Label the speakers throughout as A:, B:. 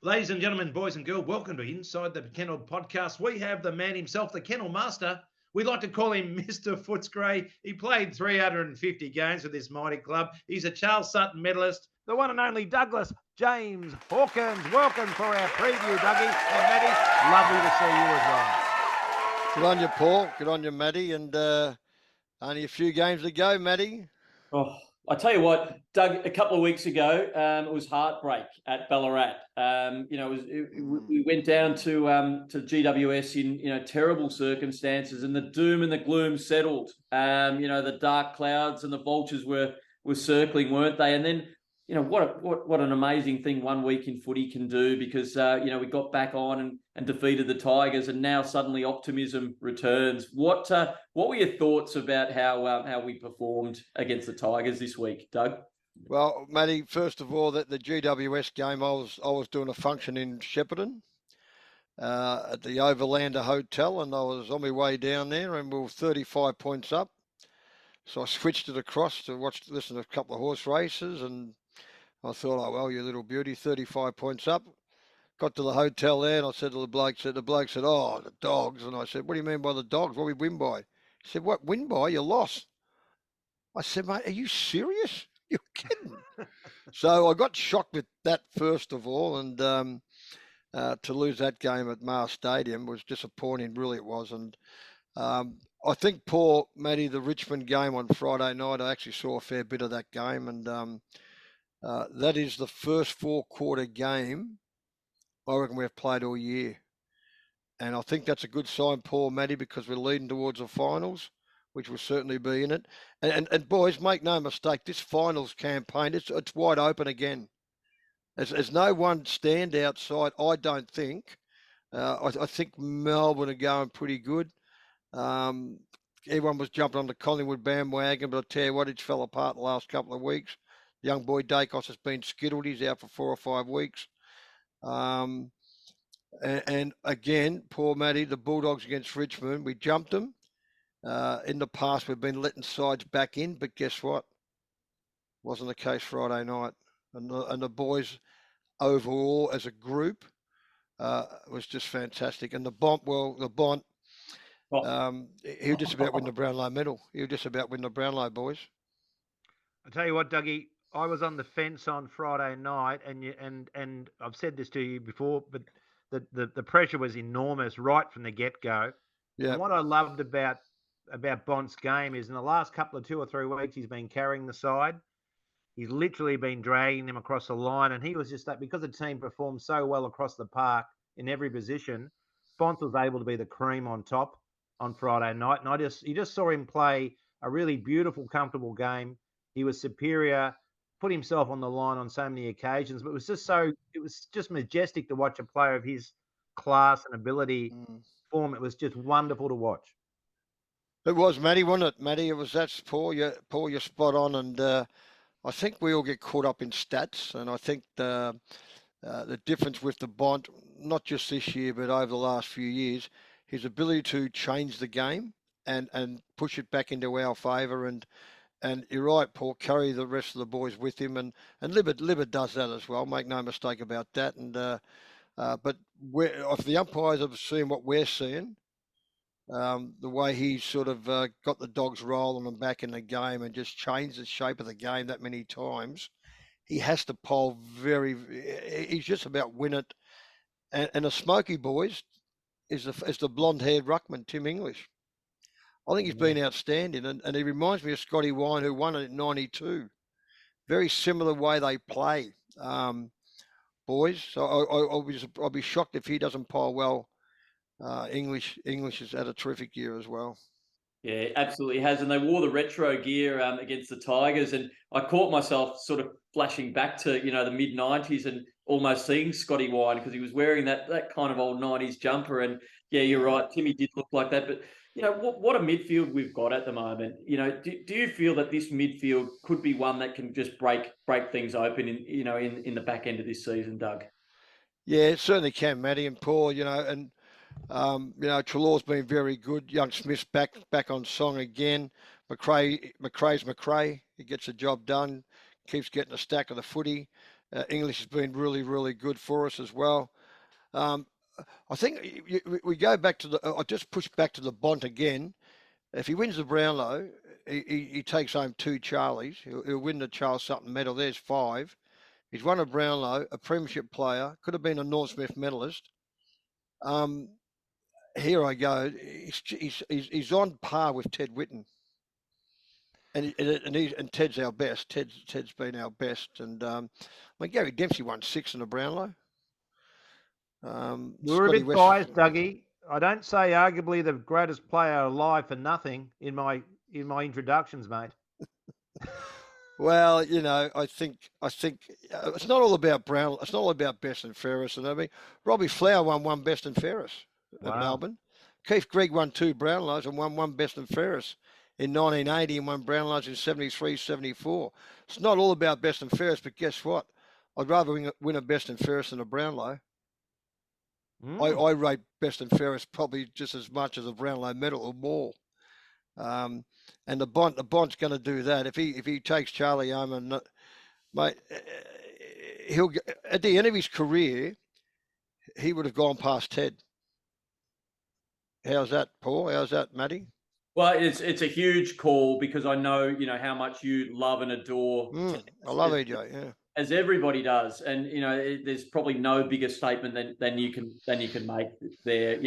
A: Ladies and gentlemen, boys and girls, welcome to Inside the Kennel Podcast. We have the man himself, the Kennel Master. We like to call him Mr. Footscray. He played 350 games with this mighty club. He's a Charles Sutton medalist, the one and only Douglas James Hawkins. Welcome for our preview, Dougie. And Matty, lovely to see you as well.
B: Good on you, Paul. Good on you, Matty. And only a few games to go, Matty.
C: Oh, I tell you what, Doug. A couple of weeks ago, it was heartbreak at Ballarat. We went down to GWS in terrible circumstances, and the doom and the gloom settled. The dark clouds and the vultures were circling, weren't they? And then what an amazing thing 1 week in footy can do, because we got back on and defeated the Tigers, and now suddenly optimism returns. What were your thoughts about how we performed against the Tigers this week, Doug?
B: Well, Matty, first of all, that the GWS game, I was doing a function in Shepparton at the Overlander Hotel, and I was on my way down there, and we were 35 points up. So I switched it across to listen to a couple of horse races, and I thought, oh, well, you little beauty, 35 points up. Got to the hotel there, and I said to the bloke, oh, the Dogs. And I said, what do you mean by the Dogs? What we win by? He said, what, win by? You lost. I said, mate, are you serious? You're kidding. So I got shocked with that, first of all, and to lose that game at Mars Stadium was disappointing, really it was. And I think, Paul, Matty, the Richmond game on Friday night, I actually saw a fair bit of that game, and that is the first four-quarter game I reckon we've played all year. And I think that's a good sign, Paul, Matty, because we're leading towards the finals, which will certainly be in it. And boys, make no mistake, this finals campaign, it's wide open again. There's no one standout side, I don't think. I think Melbourne are going pretty good. Everyone was jumping on the Collingwood bandwagon, but I tell you what, it fell apart the last couple of weeks. Young boy Dacos has been skittled. He's out for 4 or 5 weeks. And again, poor Matty, the Bulldogs against Richmond, we jumped them. In the past, we've been letting sides back in, but guess what? Wasn't the case Friday night. And the boys overall as a group was just fantastic. And the Bont, he'll just about win the Brownlow medal. He'll just about win the Brownlow, boys.
A: I tell you what, Dougie, I was on the fence on Friday night, and I've said this to you before, but the pressure was enormous right from the get-go. Yeah. And what I loved about Bont's game is in the last couple of 2 or 3 weeks, he's been carrying the side. He's literally been dragging them across the line, and he was just that, because the team performed so well across the park in every position, Bont was able to be the cream on top on Friday night. And you just saw him play a really beautiful, comfortable game. He was superior, put himself on the line on so many occasions, but it was just majestic to watch a player of his class and ability perform. It was just wonderful to watch.
B: It was, Matty, wasn't it, Matty? That's Paul. You're spot on, and I think we all get caught up in stats, and I think the difference with the Bont, not just this year, but over the last few years, his ability to change the game and push it back into our favour, and you're right, Paul, carry the rest of the boys with him, and Libert does that as well. Make no mistake about that. And but if the umpires have seen what we're seeing, the way he sort of got the Dogs rolling and back in the game and just changed the shape of the game that many times, he has to poll he's just about win it. And the Smoky boys is the blonde-haired ruckman, Tim English. I think he's been outstanding, and he reminds me of Scotty Wine, who won it in '92. Very similar way they play, boys. So I'll be shocked if he doesn't poll well. English has had a terrific year as well.
C: Yeah, absolutely has. And they wore the retro gear against the Tigers, and I caught myself sort of flashing back to the mid '90s and almost seeing Scotty Wine, because he was wearing that kind of old '90s jumper. And yeah, you're right, Timmy did look like that, but. What a midfield we've got at the moment. Do you feel that this midfield could be one that can just break things open in the back end of this season, Doug?
B: Yeah, it certainly can, Matty and Paul. And Trelaw's been very good. Young Smith's back on song again. McRae's McRae. He gets the job done. Keeps getting a stack of the footy. English has been really, really good for us as well. I think we go back to I just push back to the Bont again. If he wins the Brownlow, he takes home 2 Charlies. He'll win the Charles Sutton medal. There's 5. He's won a Brownlow, a premiership player, could have been a Norm Smith medalist. Here I go. He's on par with Ted Whitten. And Ted's our best. Ted's been our best. And Gary Dempsey won 6 in the Brownlow.
A: You're a bit biased, Dougie. I don't say arguably the greatest player alive for nothing in my introductions, mate.
B: Well, I think it's not all about Brown. It's not all about best and fairest. And I mean, Robbie Flower won best and fairest at Melbourne. Keith Gregg won 2 Brownlows and won best and fairest in 1980 and won Brownlows in 73, 74. It's not all about best and fairest, but guess what? I'd rather win a best and fairest than a Brownlow. I rate best and fairest probably just as much as a Brownlow medal or more. And the Bont's going to do that. If he takes Charlie home, and mate, he'll at the end of his career, he would have gone past Ted. How's that, Paul? How's that, Matty?
C: Well, it's a huge call because I know how much you love and adore.
B: I love EJ, yeah.
C: As everybody does, and there's probably no bigger statement than you can make there.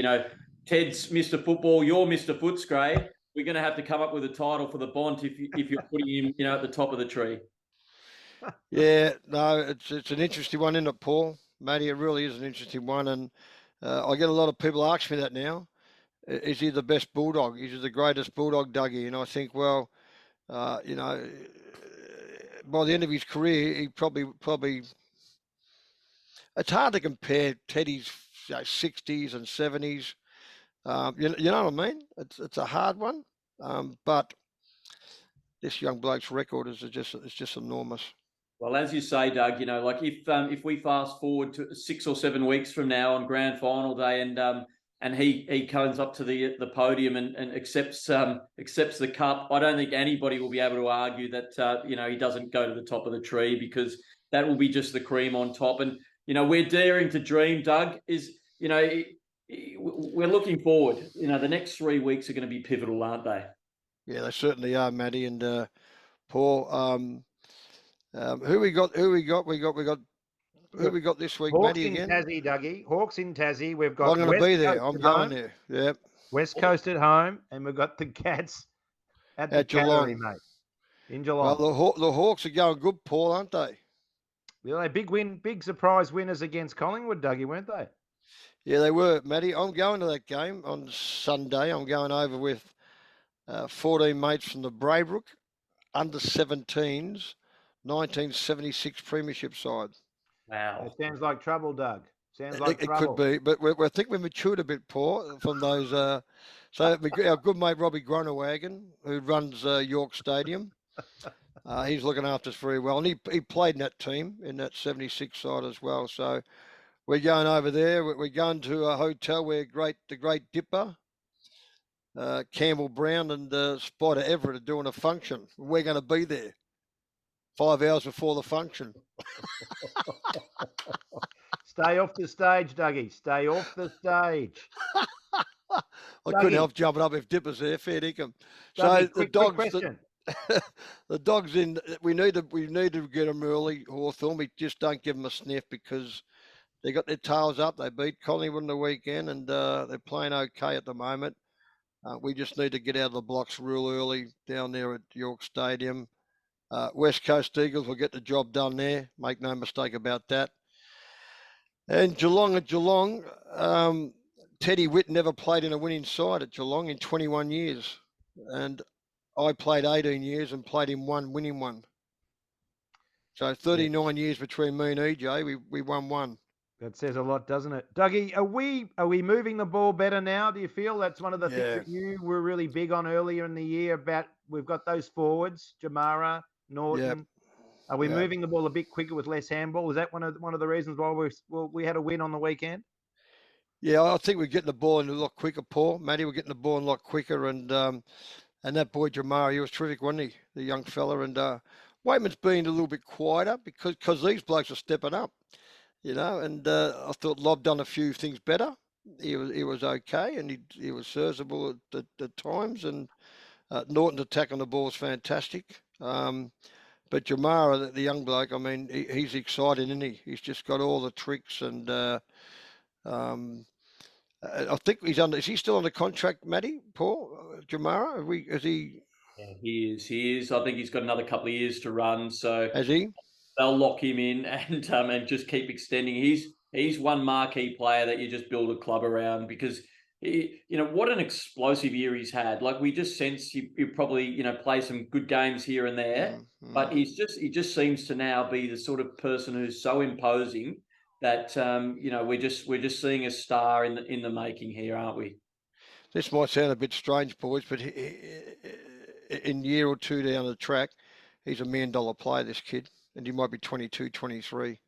C: Ted's Mr. Football, you're Mr. Footscray. We're going to have to come up with a title for the Bont if you're putting him at the top of the tree.
B: Yeah, no, it's an interesting one, isn't it, Paul? Matty, it really is an interesting one, and I get a lot of people ask me that now. Is he the best Bulldog? Is he the greatest Bulldog, Dougie? And I think, well, by the end of his career, he probably. It's hard to compare Teddy's 60s and 70s. You know what I mean? It's a hard one, but this young bloke's record is just enormous.
C: Well, as you say, Doug, if we fast forward to 6 or 7 weeks from now on Grand Final day, and he comes up to the podium and accepts the cup, I don't think anybody will be able to argue that he doesn't go to the top of the tree, because that will be just the cream on top. And we're daring to dream, Doug. We're looking forward. The next 3 weeks are going to be pivotal, aren't they?
B: Yeah, they certainly are, Matty and Paul. Who we got? Who we got this week,
A: Hawks
B: Matty, again?
A: Tassie, Dougie. Hawks in Tassie. We've got.
B: I'm going to be there. I'm going there. Yep.
A: West Coast at home, and we've got the Cats at Geelong, mate. In Geelong.
B: Well, the Hawks are going good, Paul, aren't they?
A: Yeah, they big surprise winners against Collingwood, Dougie, weren't they?
B: Yeah, they were, Matty. I'm going to that game on Sunday. I'm going over with 14 mates from the Braybrook under-17s 1976 premiership side.
C: Wow.
A: It sounds like trouble, Doug. Sounds like trouble.
B: It could be, but I think we've matured a bit, Paul, from those. So our good mate Robbie Grunewagen, who runs York Stadium, he's looking after us very well. And he played in that team, in that 76 side as well. So we're going over there. We're going to a hotel where the Great Dipper, Campbell Brown and Spider Everett are doing a function. We're going to be there 5 hours before the function.
A: Stay off the stage, Dougie. Stay off the stage.
B: I couldn't help jumping up if Dipper's there. Fair dinkum.
A: Dougie,
B: So the Dogs, the Dogs in. We need to get them early. Hawthorn. We just don't give them a sniff because they got their tails up. They beat Collingwood on the weekend, and they're playing okay at the moment. We just need to get out of the blocks real early down there at York Stadium. West Coast Eagles will get the job done there. Make no mistake about that. And Geelong at Geelong, Teddy Whitt never played in a winning side at Geelong in 21 years. And I played 18 years and played in one winning one. So 39 years between me and EJ, we won one.
A: That says a lot, doesn't it? Dougie, are we moving the ball better now? Do you feel that's one of the things that you were really big on earlier in the year about we've got those forwards, Jamara, Norton.
B: Yep.
A: Are we moving the ball a bit quicker with less handball? Is that one of the reasons why we had a win on the weekend?
B: Yeah, I think we're getting the ball in a lot quicker, Paul. Matty, we're getting the ball in a lot quicker, and that boy Jamara, he was terrific, wasn't he? The young fella, and Waitman's been a little bit quieter because these blokes are stepping up, you know. And I thought Lob done a few things better. He was okay, and he was serviceable at times. And Norton's attack on the ball is fantastic. But Jamara, the young bloke, I mean, he's exciting, isn't he? He's just got all the tricks, and I think he's under. Is he still under contract, Matty? Paul Jamara? Is he?
C: Yeah, he is. He is. I think he's got another couple of years to run. So
B: Has he?
C: They'll lock him in and just keep extending. He's one marquee player that you just build a club around, because what an explosive year he's had. Like, we just sense he probably play some good games here and there, but he just seems to now be the sort of person who's so imposing that we're just seeing a star in the making here, aren't we?
B: This might sound a bit strange, boys, but in a year or two down the track, he's $1 million player, this kid, and he might be 22, 23.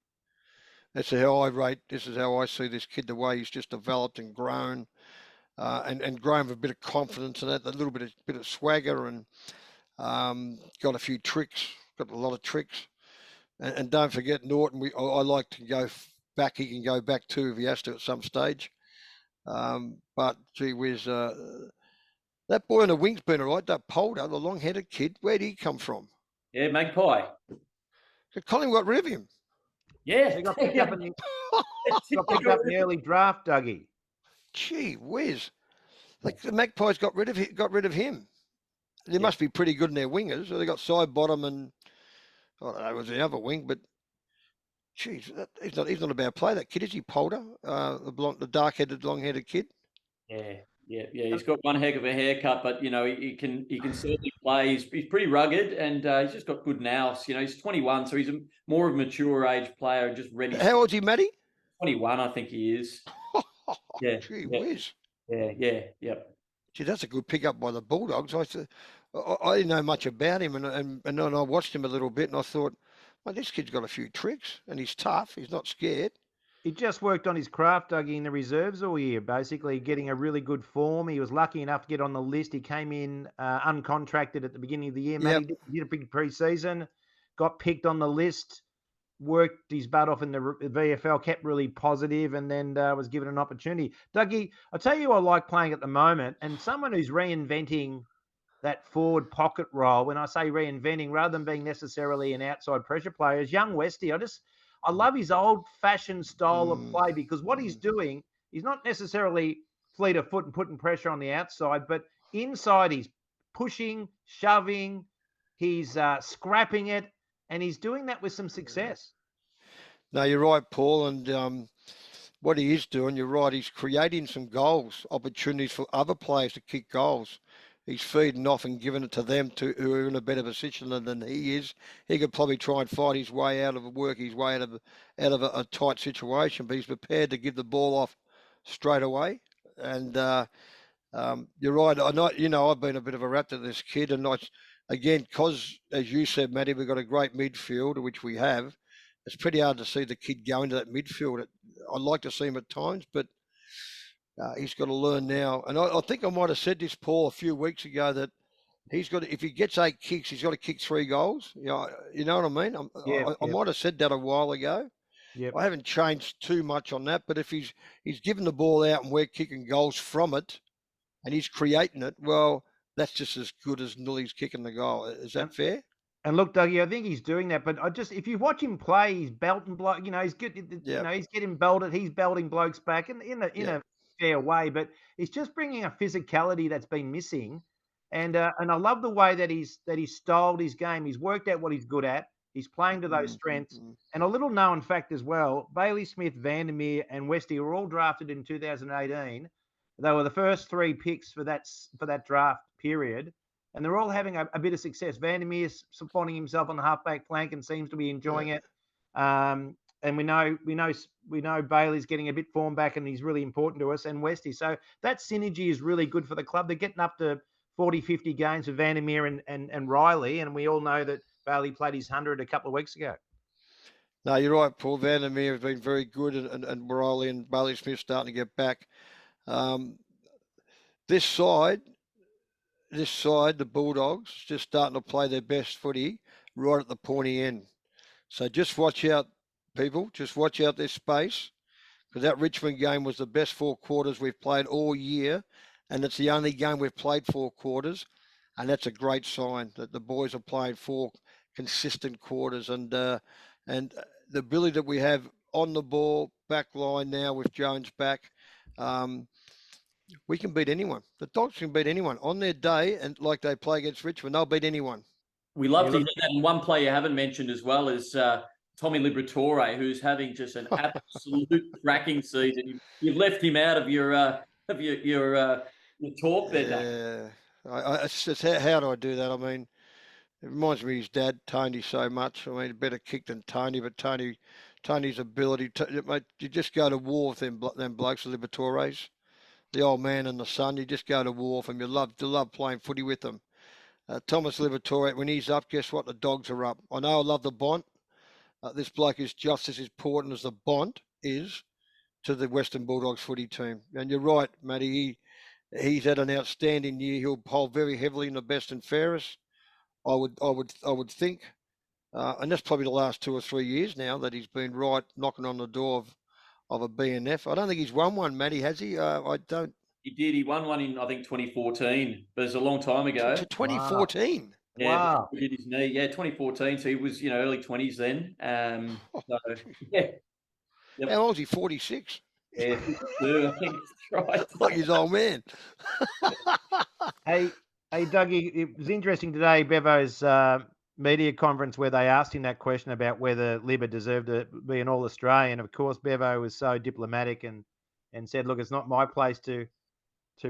B: That's how I rate. This is how I see this kid, the way he's just developed and grown, and grown with a bit of confidence and that, a little bit of swagger, and got a few tricks, got a lot of tricks. And don't forget Norton. I like to go back. He can go back too if he has to at some stage. But gee whiz, that boy on the wing's been all right. That Polder, the long-headed kid, where did he come from?
C: Yeah, Magpie.
B: Colin got rid of him.
C: Yeah,
A: he got picked up in the early draft, Dougie.
B: Gee whiz, like the Magpies got rid of him. They must be pretty good in their wingers. So they got side bottom and I don't know, was the other wing, but geez, he's not a bad player. That kid, is he? Polder, the dark-headed, long-headed kid.
C: Yeah. He's got one heck of a haircut, but he can certainly play. He's pretty rugged, and he's just got good nous. He's 21, so he's more of a mature age player, just ready.
B: How old is he, Matty?
C: 21, I think he is. Yeah.
B: Gee whiz.
C: Yep.
B: Gee, that's a good pickup by the Bulldogs. I didn't know much about him, and then I watched him a little bit, and I thought, well, this kid's got a few tricks, and he's tough. He's not scared.
A: He just worked on his craft, Dougie, in the reserves all year, basically getting a really good form. He was lucky enough to get on the list. He came in uncontracted at the beginning of the year.
B: Yep.
A: He did a big pre-season, got picked on the list, worked his butt off in the VFL, kept really positive, and then was given an opportunity. Dougie, I'll tell you who I like playing at the moment, and someone who's reinventing that forward pocket role. When I say reinventing, rather than being necessarily an outside pressure player, is young Westy. I love his old-fashioned style of play, because what he's doing, he's not necessarily fleet of foot and putting pressure on the outside, but inside he's pushing, shoving, he's scrapping it, and he's doing that with some success.
B: No, you're right, Paul, and what he is doing, you're right, he's creating some goals, opportunities for other players to kick goals. He's feeding off and giving it to them who are in a better position than he is. He could probably try and fight his way out of a tight situation, but he's prepared to give the ball off straight away. And you're right. I've been a bit of a raptor to this kid, and again, because as you said, Matty, we've got a great midfield, which we have. It's pretty hard to see the kid go into that midfield. I'd like to see him at times, but he's got to learn now. And I think I might have said this, Paul, a few weeks ago, that if he gets 8 kicks, he's got to kick 3 goals. You know what I mean? I might have said that a while ago.
A: Yep.
B: I haven't changed too much on that, but if he's giving the ball out and we're kicking goals from it, and he's creating it, well, that's just as good as Nully's kicking the goal. Is that fair?
A: And look, Dougie, I think he's doing that. But if you watch him play, he's belting bloke. He's good. He's getting belted. He's belting blokes back in a fair way. But he's just bringing a physicality that's been missing. And I love the way that he's styled his game. He's worked out what he's good at. He's playing to those strengths. And a little known fact as well: Bailey Smith, Vandermeer, and Westy were all drafted in 2018. They were the first 3 picks for that draft period. And they're all having a bit of success. Vandermeer's finding himself on the halfback flank and seems to be enjoying it. And we know Bailey's getting a bit form back, and he's really important to us. And Westy, so that synergy is really good for the club. They're getting up to 40, 50 games with Vandermeer and Riley, and we all know that Bailey played his 100 a couple of weeks ago.
B: No, you're right, Paul. Vandermeer has been very good, and Riley and Bailey Smith starting to get back. This side, the Bulldogs, just starting to play their best footy. right at the pointy end. So just watch out, people. Just watch out this space, because that Richmond game was the best 4 quarters we've played all year, and it's the only game we've played 4 quarters, and that's a great sign that the boys are playing 4 consistent quarters, and the ability that we have on the ball, back line now with Jones back, we can beat anyone. The Dogs can beat anyone on their day, and like they play against Richmond, they'll beat anyone.
C: We love to hear that. And one player you haven't mentioned as well is Tommy Liberatore, who's having just an absolute cracking season. You've left him out of your talk there,
B: Yeah. How do I do that? I mean, it reminds me of his dad, Tony, so much. I mean, a better kick than Tony, but Tony's ability, mate, you just go to war with them blokes, the Liberatores, the old man and the son. You just go to war with them. You love playing footy with them. Thomas Liberatore, when he's up, guess what? The Dogs are up. I know I love the Bont. This bloke is just as important as the Bont is to the Western Bulldogs footy team. And you're right, Matty. He's had an outstanding year. He'll hold very heavily in the best and fairest. I would think, and that's probably the last 2 or 3 years now that he's been right knocking on the door of a BNF. I don't think he's won one, Matty, has he? I don't.
C: He did. He won one in, I think, 2014. But it's a long time ago.
B: 2014?
A: Wow.
C: Yeah,
A: wow.
C: He did his knee. Yeah, 2014. So he was, early 20s then. So, yeah.
B: Yep. How old is he? 46?
C: Yeah, 52, I think that's right.
B: Like his old man.
A: Hey, Dougie, it was interesting today, Bevo's media conference, where they asked him that question about whether Libba deserved to be an All-Australian. Of course, Bevo was so diplomatic and said, look, it's not my place to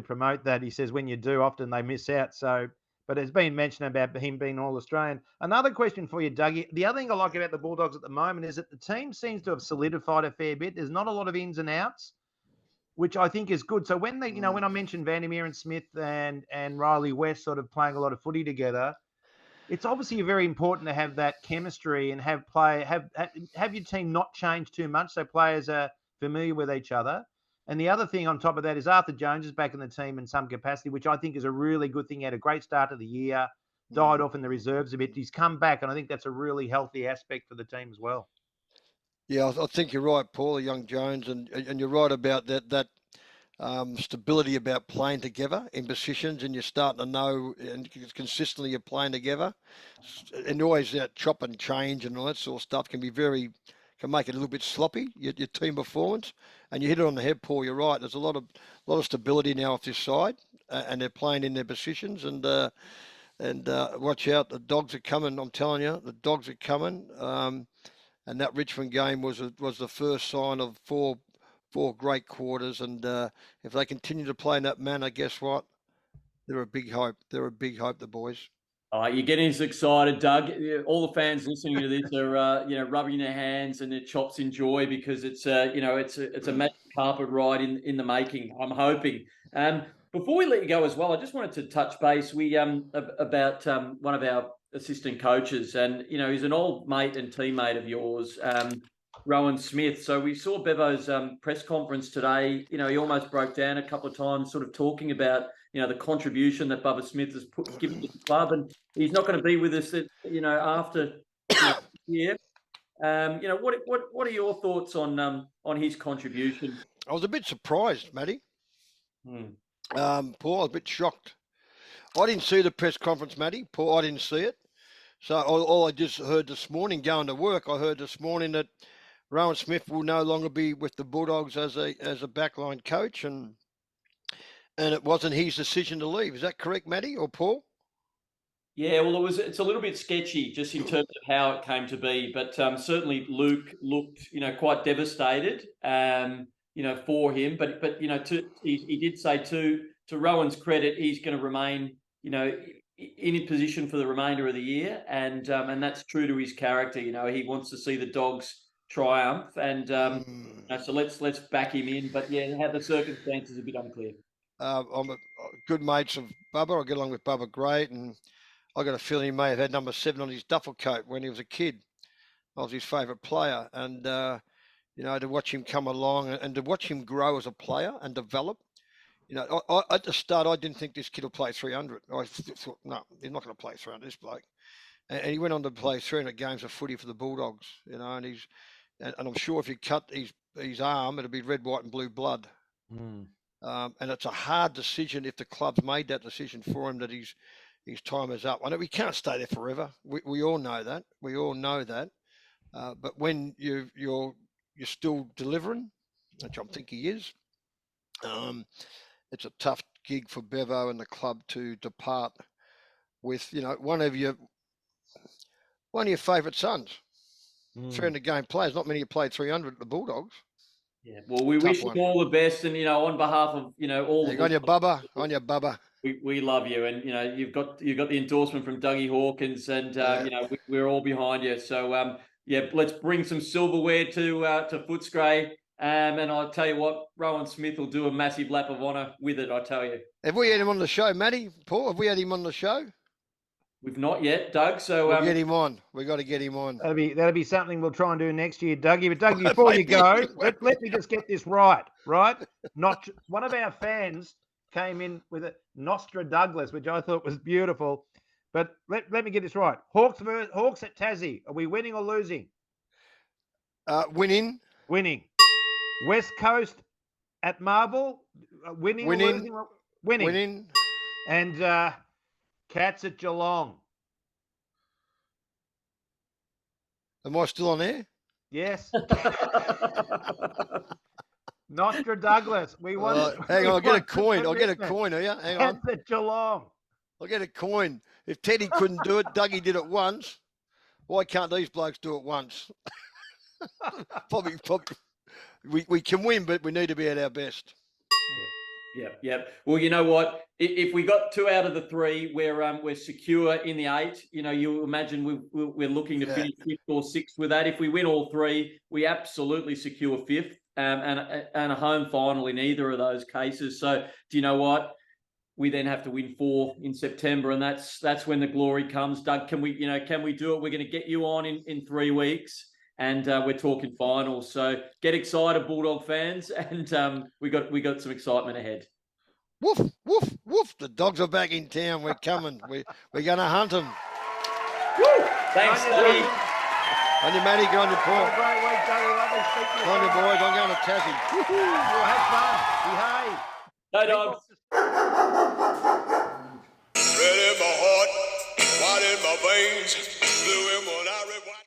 A: promote that. He says when you do, often they miss out. So, but it's been mentioned about him being All-Australian. Another question for you, Dougie. The other thing I like about the Bulldogs at the moment is that the team seems to have solidified a fair bit. There's not a lot of ins and outs, which I think is good. So when they, when I mentioned Vandermeer and Smith and Riley West sort of playing a lot of footy together, it's obviously very important to have that chemistry and have your team not change too much so players are familiar with each other. And the other thing on top of that is Arthur Jones is back in the team in some capacity, which I think is a really good thing. He had a great start to the year, died off in the reserves a bit. He's come back, and I think that's a really healthy aspect for the team as well.
B: Yeah, I think you're right, Paul, young Jones, and you're right about that stability about playing together in positions, and you're starting to know, and consistently you're playing together. And always that chop and change and all that sort of stuff can make it a little bit sloppy, your team performance. And you hit it on the head, Paul. You're right. There's a lot of stability now off this side, and they're playing in their positions. And watch out, the Dogs are coming. I'm telling you, the Dogs are coming. And that Richmond game was the first sign of four great quarters. And if they continue to play in that manner, guess what? They're a big hope. They're a big hope, the boys.
C: You're getting us excited, Doug. All the fans listening to this are, rubbing their hands and their chops in joy because it's a magic carpet ride in the making. I'm hoping. Before we let you go as well, I just wanted to touch base about one of our assistant coaches, and he's an old mate and teammate of yours, Rowan Smith. So we saw Bevo's press conference today. He almost broke down a couple of times, sort of talking about the contribution that Bubba Smith has given to the club, and he's not going to be with us, after year. What are your thoughts on his contribution?
B: I was a bit surprised, Matty. Paul, I was a bit shocked. I didn't see the press conference, Matty. Paul, I didn't see it. So all I just heard this morning, going to work, I heard this morning that Rowan Smith will no longer be with the Bulldogs as a backline coach, and it wasn't his decision to leave. Is that correct, Matty or Paul?
C: Yeah, well, it's a little bit sketchy just in terms of how it came to be, but certainly Luke looked, quite devastated, for him. But he did say to Rowan's credit, he's going to remain, in a position for the remainder of the year, and that's true to his character. He wants to see the Dogs triumph, and so let's back him in. But yeah, how the circumstances are a bit unclear.
B: I'm good mates of Bubba. I get along with Bubba great, and I got a feeling he may have had number 7 on his duffel coat when he was a kid. I was his favourite player, and to watch him come along and to watch him grow as a player and develop. At the start, I didn't think this kid will play 300. I thought, no, he's not going to play 300, this bloke. and he went on to play 300 games of footy for the Bulldogs, and I'm sure if you cut his arm, it'll be red, white, and blue blood.
A: Mm.
B: And it's a hard decision if the club's made that decision for him that his time is up. I know we can't stay there forever. We all know that. We all know that. But when you're still delivering, which I'm thinking he is, it's a tough gig for Bevo and the club to depart with, one of your favourite sons. 300 game players. Not many have played 300 at the Bulldogs.
C: Yeah, well, we wish him all the best, and on behalf of all the
B: on your bubba.
C: We love you, and you've got the endorsement from Dougie Hawkins, and we're all behind you. So let's bring some silverware to Footscray, and I'll tell you what, Rowan Smith will do a massive lap of honour with it. I tell you.
B: Have we had him on the show, Matty? Paul? Have we had him on the show?
C: We've not yet, Doug. So
B: we'll get him on. We got to get him on.
A: That'll be something we'll try and do next year, Dougie. But Dougie, before you go, let me just get this right. Not one of our fans came in with a Nostra Douglas, which I thought was beautiful. But let me get this right. Hawks at Tassie. Are we winning or losing?
B: Winning.
A: West Coast at Marvel. Winning. Or losing? Winning. And Cats at Geelong.
B: Am I still on air?
A: Yes. Nostra Douglas. We want.
B: Hang on, I'll get a coin. Are you? Hang on.
A: Cats at Geelong.
B: I'll get a coin. If Teddy couldn't do it, Dougie did it once. Why can't these blokes do it once? Probably. We can win, but we need to be at our best.
C: Yeah. Well, you know what? If we got 2 out of the 3, we're secure in the 8. You imagine we're looking to finish 5th or 6th with that. If we win all 3, we absolutely secure 5th, and a home final in either of those cases. So, do you know what? We then have to win 4 in September, and that's when the glory comes. Doug, can we do it? We're going to get you on in 3 weeks. And we're talking finals, so get excited, Bulldog fans, and we got some excitement ahead.
B: Woof, woof, woof! The Dogs are back in town. We're coming. We're going to hunt them.
C: Woo! Thanks, Dougie.
B: On your Matty, go on your Paul.
A: Have a great week, Dougie. Lovely speaking to you.
B: On your boys. I'm going to Tassie.
A: We'll have fun. Behave.
C: No dogs.
D: Red in my heart, white in my veins, blue in what I